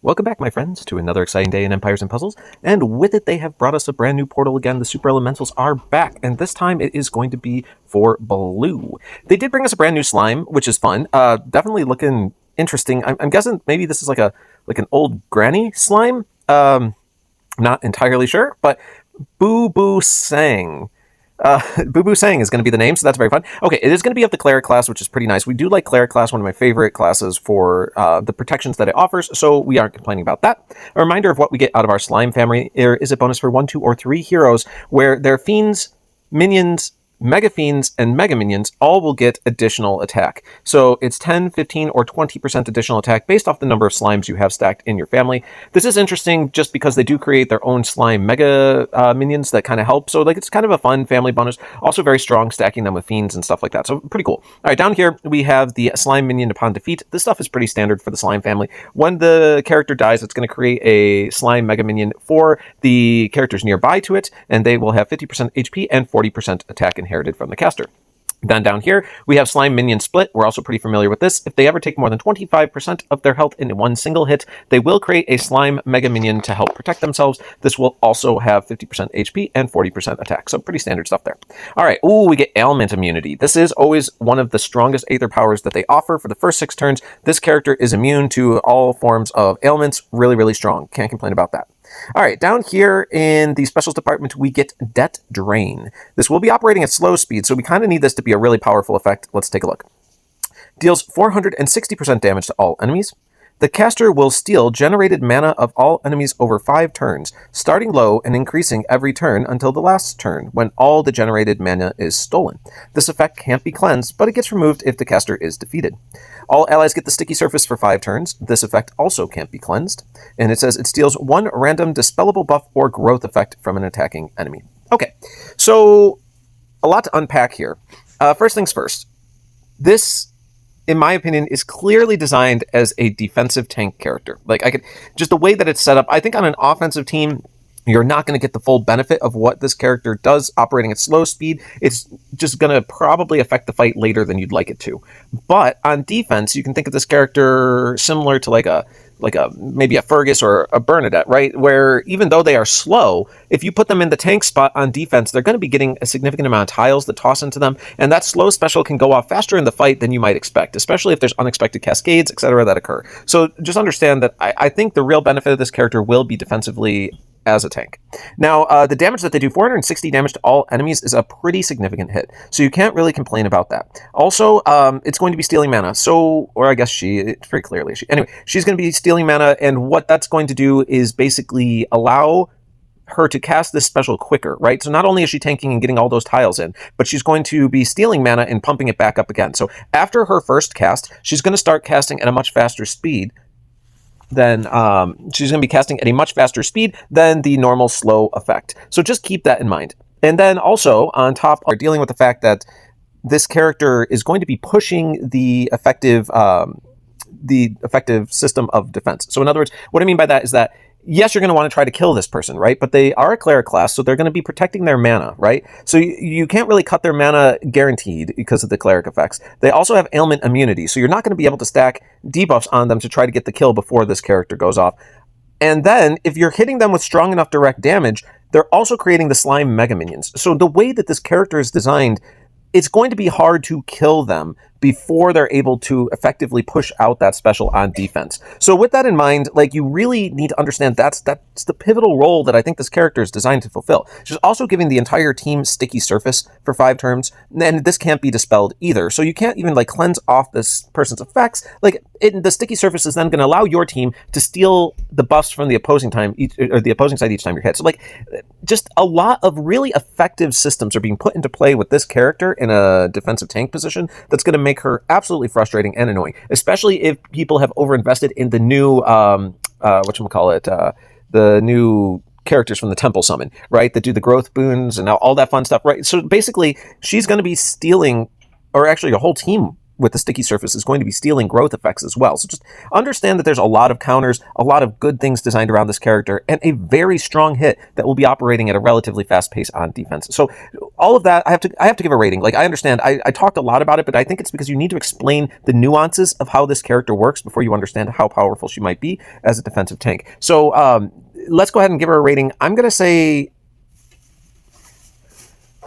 Welcome back, my friends, to another exciting day in Empires and Puzzles, and with it they have brought us a brand new portal again. The Super Elementals are back, and this time it is going to be for Blue. They did bring us a brand new slime, which is fun. Definitely looking interesting. I'm guessing maybe this is like an old granny slime. Not entirely sure, but Boboo Sang. Boboo Sang is going to be the name, so that's very fun. Okay, it is going to be of the Cleric class, which is pretty nice. We do like Cleric class, one of my favorite classes for the protections that it offers, so we aren't complaining about that. A reminder of what we get out of our slime family. There is a bonus for 1, 2, or 3 heroes, where their fiends, minions, Mega Fiends, and Mega Minions all will get additional attack. So it's 10, 15, or 20% additional attack based off the number of slimes you have stacked in your family. This is interesting just because they do create their own slime Mega Minions that kind of help. So it's kind of a fun family bonus. Also very strong, stacking them with Fiends and stuff like that. So pretty cool. All right, down here we have the Slime Minion upon defeat. This stuff is pretty standard for the slime family. When the character dies, it's going to create a slime Mega Minion for the characters nearby to it, and they will have 50% HP and 40% attack inherited from the caster. Then down here, we have Slime Minion Split. We're also pretty familiar with this. If they ever take more than 25% of their health in one single hit, they will create a Slime Mega Minion to help protect themselves. This will also have 50% HP and 40% attack. So pretty standard stuff there. All right. Ooh, we get Ailment Immunity. This is always one of the strongest Aether powers that they offer. For the first 6 turns, this character is immune to all forms of ailments. Really, really strong. Can't complain about that. All right, down here in the specials department, we get Debt Drain. This will be operating at slow speed, so we kind of need this to be a really powerful effect. Let's take a look. Deals 460% damage to all enemies. The caster will steal generated mana of all enemies over 5 turns, starting low and increasing every turn until the last turn, when all the generated mana is stolen. This effect can't be cleansed, but it gets removed if the caster is defeated. All allies get the sticky surface for 5 turns. This effect also can't be cleansed. And it says it steals 1 random dispellable buff or growth effect from an attacking enemy. Okay, so a lot to unpack here. First things first. This, in my opinion, is clearly designed as a defensive tank character. Just the way that it's set up, I think on an offensive team, you're not going to get the full benefit of what this character does operating at slow speed. It's just going to probably affect the fight later than you'd like it to. But on defense, you can think of this character similar to maybe a Fergus or a Bernadette, right? Where even though they are slow, if you put them in the tank spot on defense, they're going to be getting a significant amount of tiles that toss into them, and that slow special can go off faster in the fight than you might expect, especially if there's unexpected cascades, etc. that occur. So just understand that I think the real benefit of this character will be defensively as a tank. Now, the damage that they do, 460 damage to all enemies, is a pretty significant hit. So you can't really complain about that. Also, it's going to be stealing mana. Or I guess it's pretty clearly she. Anyway, she's going to be stealing mana, and what that's going to do is basically allow her to cast this special quicker, right? So not only is she tanking and getting all those tiles in, but she's going to be stealing mana and pumping it back up again. So after her first cast, she's going to start casting at a much faster speed. Then she's going to be casting at a much faster speed than the normal slow effect. So just keep that in mind. And then also, on top, we're dealing with the fact that this character is going to be pushing the effective system of defense. So in other words, what I mean by that is that yes, you're going to want to try to kill this person, right? But they are a cleric class, so they're going to be protecting their mana, right? So you can't really cut their mana guaranteed because of the cleric effects. They also have ailment immunity, so you're not going to be able to stack debuffs on them to try to get the kill before this character goes off. And then, if you're hitting them with strong enough direct damage, they're also creating the slime Mega Minions. So the way that this character is designed, it's going to be hard to kill them before they're able to effectively push out that special on defense. So with that in mind, you really need to understand that's the pivotal role that I think this character is designed to fulfill. She's also giving the entire team sticky surface for 5 turns, and this can't be dispelled either. So you can't even cleanse off this person's effects. The sticky surface is then going to allow your team to steal the buffs from the opposing side each time you're hit. So just a lot of really effective systems are being put into play with this character in a defensive tank position that's going to make her absolutely frustrating and annoying, especially if people have overinvested in the new the new characters from the temple summon, right, that do the growth boons and all that fun stuff, right? So basically she's going to be stealing, or actually a whole team with the sticky surface is going to be stealing growth effects as well. So just understand that there's a lot of counters, a lot of good things designed around this character, and a very strong hit that will be operating at a relatively fast pace on defense. So all of that, I have to give a rating. Like, I understand, I talked a lot about it, but I think it's because you need to explain the nuances of how this character works before you understand how powerful she might be as a defensive tank. So let's go ahead and give her a rating. I'm going to say,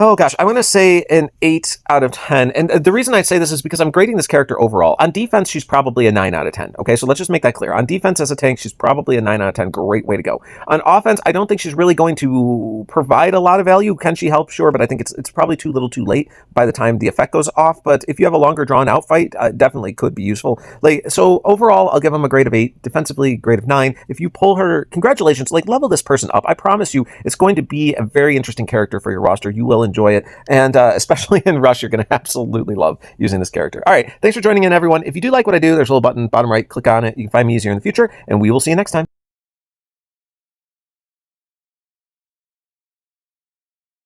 oh gosh, I'm going to say an 8 out of 10. And the reason I say this is because I'm grading this character overall. On defense, she's probably a 9 out of 10. Okay, so let's just make that clear. On defense as a tank, she's probably a 9 out of 10. Great way to go. On offense, I don't think she's really going to provide a lot of value. Can she help? Sure, but I think it's probably too little too late by the time the effect goes off. But if you have a longer drawn out fight, definitely could be useful. Like, so overall, I'll give them a grade of 8. Defensively, grade of 9. If you pull her, congratulations. Like, level this person up. I promise you, it's going to be a very interesting character for your roster. You will enjoy it, and especially in Rush, you're going to absolutely love using this character. All right, thanks for joining in, everyone. If you do like what I do, there's a little button bottom right. Click on it. You can find me easier in the future, and we will see you next time.